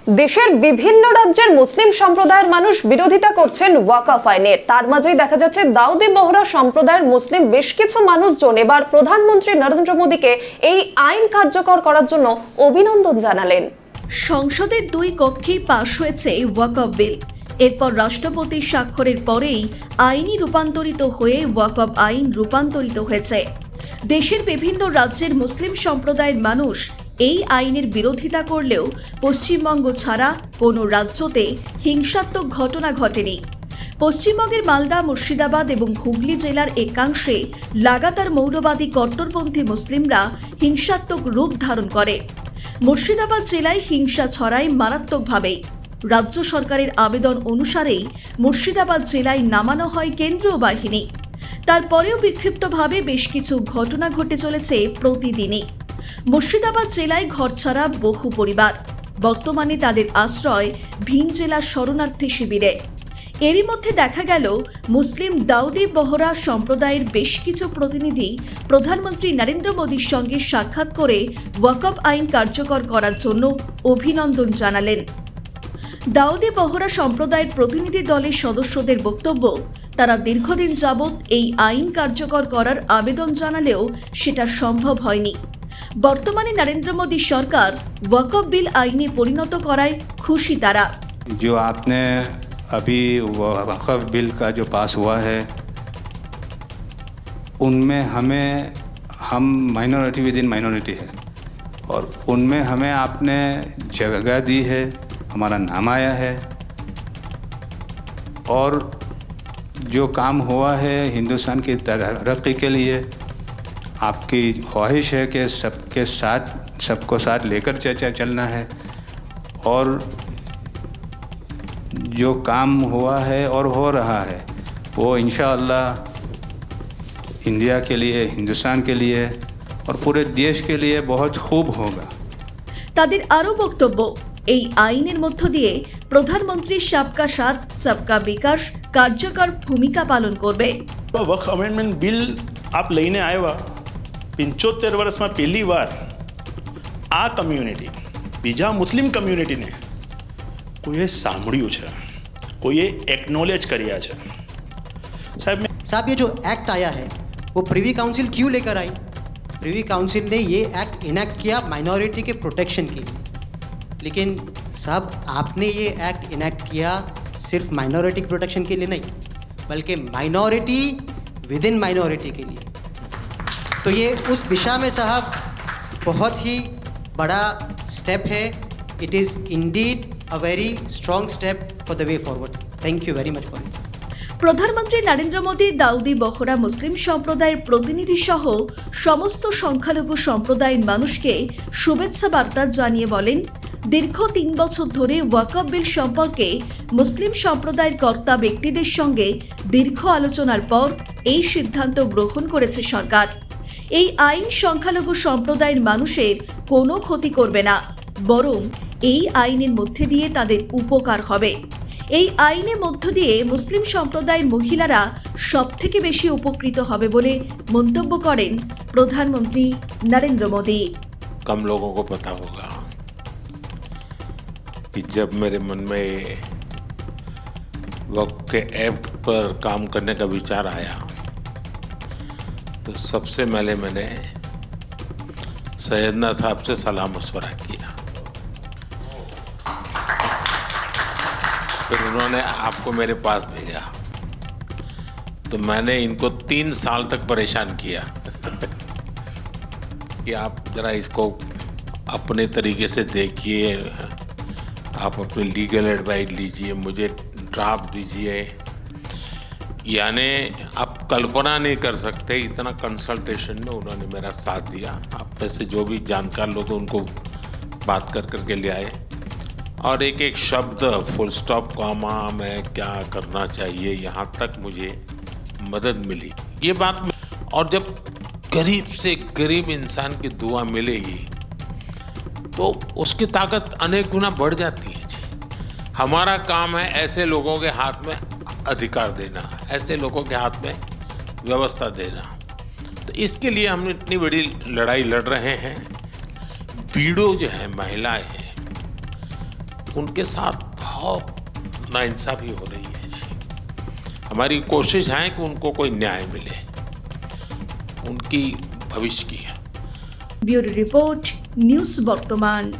দেশের বিভিন্ন রাজ্যের মুসলিম সম্প্রদায়ের মানুষ বিরোধিতা করছেন ওয়াকফ আইনের। তার মাঝেই দেখা যাচ্ছে দাউদি বহরা সম্প্রদায়ের মুসলিম বেশ কিছু মানুষজন এবার প্রধানমন্ত্রী নরেন্দ্র মোদীকে এই আইন কার্যকর করার জন্য অভিনন্দন জানালেন। সংসদের দুই কক্ষেই পাশ হয়েছে ওয়াকফ বিল। এরপর রাষ্ট্রপতির স্বাক্ষরের পরেই আইনি রূপান্তরিত হয়ে ওয়াকফ আইন রূপান্তরিত হয়েছে। দেশের বিভিন্ন রাজ্যের মুসলিম সম্প্রদায়ের মানুষ এই আইনের বিরোধিতা করলেও পশ্চিমবঙ্গ ছাড়া কোনো রাজ্যতে হিংসাত্মক ঘটনা ঘটেনি। পশ্চিমবঙ্গের মালদা, মুর্শিদাবাদ এবং হুগলি জেলার একাংশে লাগাতার মৌলবাদী কট্টরপন্থী মুসলিমরা হিংসাত্মক রূপ ধারণ করে। মুর্শিদাবাদ জেলায় হিংসা ছড়ায় মারাত্মকভাবেই। রাজ্য সরকারের আবেদন অনুসারেই মুর্শিদাবাদ জেলায় নামানো হয় কেন্দ্রীয় বাহিনী। তারপরেও বিক্ষিপ্তভাবে বেশ কিছু ঘটনা ঘটে চলেছে প্রতিদিনই। মুর্শিদাবাদ জেলায় ঘরছাড়া বহু পরিবার, বর্তমানে তাদের আশ্রয় ভিন জেলার শরণার্থী শিবিরে। এরই মধ্যে দেখা গেল মুসলিম দাউদি বহরা সম্প্রদায়ের বেশ কিছু প্রতিনিধি প্রধানমন্ত্রী নরেন্দ্র মোদীর সঙ্গে সাক্ষাৎ করে ওয়াকফ আইন কার্যকর করার জন্য অভিনন্দন জানালেন। দাউদি বহরা সম্প্রদায়ের প্রতিনিধি দলের সদস্যদের বক্তব্য, তারা দীর্ঘদিন যাবৎ এই আইন কার্যকর করার আবেদন জানালেও সেটা সম্ভব হয়নি। বর্তমানে নরেন্দ্র মোদী সরকার ওয়াকফ বিল আইনে পরিণত করায় খুশি তারা। जो आपने अभी वक़फ़ बिल का जो पास हुआ है उनमें हम माइनॉरिटी विद इन माइनॉरिटी है और उनमें हमें आपने जगह दी है, हमारा नाम आया है और जो काम हुआ है हिंदुस्तान की तरक्की के लिए आपकी ख्वाहिश है कि सबको साथ लेकर चलना है और जो काम हुआ है और हो रहा है वो इंशाअल्लाह इंडिया के लिए, हिंदुस्तान के लिए और पूरे देश के लिए बहुत खूब होगा। তাদের আরও বক্তব্য, এই আইনের মধ্য দিয়ে প্রধানমন্ত্রী सबका साथ सबका विकास কার্যকর ভূমিকা পালন করবে। वक्फ अमेंडमेंट बिल आप લઈને આવ્યા 75 વર્ષમાં પહેલી વાર આ કમ્યુનિટી બીજા મુસ્લિમ કમ્યુનિટીને કોઈએ સાંભળ્યું છે, કોઈએ एक्नॉलेज કર્યા છે। साहब ये जो एक्ट आया है वो प्रिवी काउंसिल क्यों लेकर आई? प्रिवी काउंसिल ने ये एक्ट इनैक्ट किया माइनॉरिटी के प्रोटेक्शन के लिए, लेकिन साहब आपने ये एक्ट इनैक्ट किया सिर्फ माइनॉरिटी के प्रोटेक्शन के लिए नहीं, बल्कि माइनॉरिटी विद इन माइनॉरिटी के लिए। तो ये उस दिशा में साहब बहुत ही बड़ा स्टेप है। It is indeed a very strong step for the way forward. Thank you very much for it. প্রধানমন্ত্রী নরেন্দ্র মোদী দাউদি বহরা মুসলিম সম্প্রদায়ের প্রতিনিধি সহ সমস্ত সংখ্যালঘু সম্প্রদায়ের মানুষকে শুভেচ্ছা বার্তা জানিয়ে বলেন, দীর্ঘ 3 বছর ধরে ওয়াকফ বিল সম্পর্কে মুসলিম সম্প্রদায়ের কর্তা ব্যক্তিদের সঙ্গে দীর্ঘ আলোচনার পর এই সিদ্ধান্ত গ্রহণ করেছে সরকার। এই আইন সংখ্যালঘু সম্প্রদায়ের মানুষের কোনো ক্ষতি করবে না, বরং এই আইনের মধ্যে দিয়ে তাদের উপকার হবে। এই আইনের মধ্য দিয়ে মুসলিম সম্প্রদায়ের মহিলারা সবথেকে বেশি উপকৃত হবে বলে মন্তব্য করেন প্রধানমন্ত্রী নরেন্দ্র মোদী। कम लोगों को पता होगा कि जब मेरे मन में वक्फ के एक्ट पर काम करने का विचार आया तो सबसे पहले मैंने सैयदना साहब से सलाह मशवरा किया। फिर उन्होंने आपको मेरे पास भेजा तो मैंने इनको 3 साल तक परेशान किया कि आप ज़रा इसको अपने तरीके से देखिए, आप अपनी लीगल एडवाइस लीजिए, मुझे ड्राफ्ट दीजिए। यानी आप कल्पना नहीं कर सकते इतना कंसल्टेशन में उन्होंने मेरा साथ दिया। आप में से जो भी जानकार लोग उनको बात करके ले आए और एक एक शब्द फुल स्टॉप कॉमा में क्या करना चाहिए यहाँ तक मुझे मदद मिली। ये बात और जब गरीब से गरीब इंसान की दुआ मिलेगी तो उसकी ताकत अनेक गुना बढ़ जाती है जी। हमारा काम है ऐसे लोगों के हाथ में अधिकार देना, ऐसे लोगों के हाथ में व्यवस्था देना। तो इसके लिए हम इतनी बड़ी लड़ाई लड़ रहे हैं। पीड़ो जो है महिलाएं हैं, उनके साथ बहुत नाइंसाफ़ी हो रही है जी। हमारी कोशिश है कि उनको कोई न्याय मिले, उनकी भविष्य की है। ब्यूरो रिपोर्ट, न्यूज़ बर्तमान।